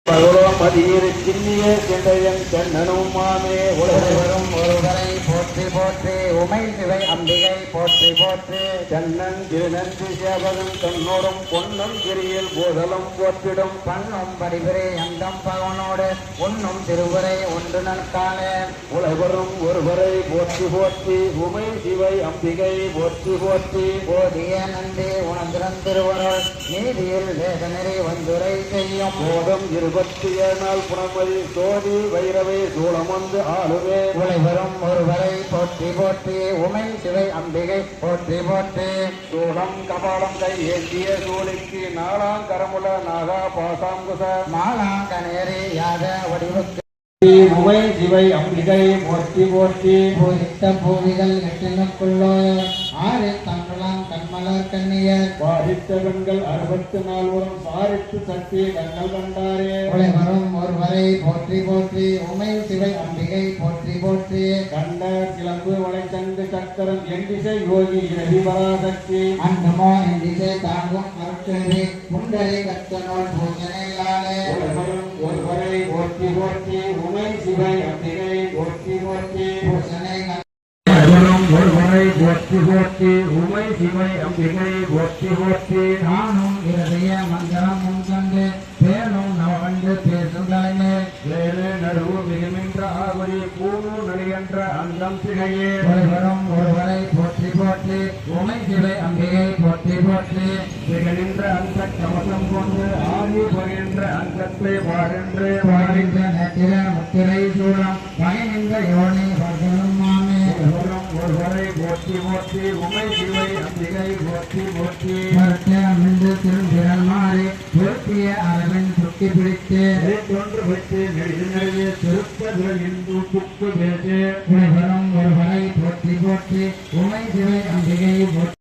மதியிரு சின்னிய செண்டையன் கண்ணனும் மாமே உலகம் ஒருவரை போற்றி போற்றி உமை சிவை அம்பிகை போற்றி போற்றி கண்ணன் திருநன்றி சேவகன் தன்னோடும் பொன்னும் கிரியில் போதலும் போற்றிடும் பண்ணும் படிபுரை அந்தம் பவனோடு உண்ணும் திருவுரை ஒன்று நற்காலே உலகரும் ஒருவரை போற்றி போற்றி உமை சிவை அம்பிகை போற்றி போற்றி போதிய நன்றி உணர்ந்திருந்த திருவருள் நீதியில் வேதநெறி வந்துரை செய்யும் போதம் 27 நாள் புனமதி சோதி வைரவை சூளம் வந்து ஆளுவே உலகரும் ஒருவரை போற்றி போற்றி உமை சிவை அம்பிகை போற்றி போற்றி சூளம் கபாலம் கை ஏந்திய சூழிக்கு நாளாம் கரமுல நாகா பாசாங்குச மாலாங்கனேரி யாக வடிவுக்கு உமை சிவை அம்பிகை போற்றி போற்றி பூரித்த பூவிகள் எட்டினுக்குள்ளோ ஆறு தங்களாம் கண்மலர் கண்ணியர் பாரித்த கண்கள் 64 சாரித்து சக்தி கண்கள் கண்டாரே உலகரும் ஒருவரை போற்றி போற்றி உமை சிவை அம்பிகை போற்றி போற்றி கண்ட கிளம்பு வளைச்சந்து சக்கரம் எண்டிசை யோகி இரவி பராசக்தி அந்தமோ எண்டிசை தாங்கும் அருட்செல்வி முண்டரை கத்தனோல் பூஜனையாலே உலகரும் ஒருவரை போற்றி போற்றி உமை சிவை அம்பிகை போற்றி போற்றி பூஜனை ஒருவரை போற்றி போற்றி உமை சிவை அம்பிகை போற்றி போற்றி நானும் இறைய மந்திரம் முன்கண்டு பேரும் நவண்டு பேசுதலே வேறு நடுவு மிகுமின்ற ஆகுடி பூணு நடிகன்ற அந்தம் சிகையே ஒருவரும் ஒருவரை போற்றி போற்றி உமை சிவை அம்பிகை போற்றி போற்றி திகழ்கின்ற அந்த கவசம் கொண்டு ஆதி வருகின்ற அங்கத்தை வாரென்று வாழ்கின்ற நத்திர முத்திரை சூழம் பயனின்ற யோனி வர்களும் மாமே ஒருவரை போற்றி போற்றி உமை சிவை அம்பிகை போற்றி போற்றி அமிழ்ந்து திரும்பிரல் மாறி போற்றிய அரவன் சுட்டி பிடித்து தோன்று வைத்து நெடுது நிறைய திருப்பதில் இந்து துக்கு பேசு ஒருவரை போற்றி போற்றி உமை சிவை அம்பிகை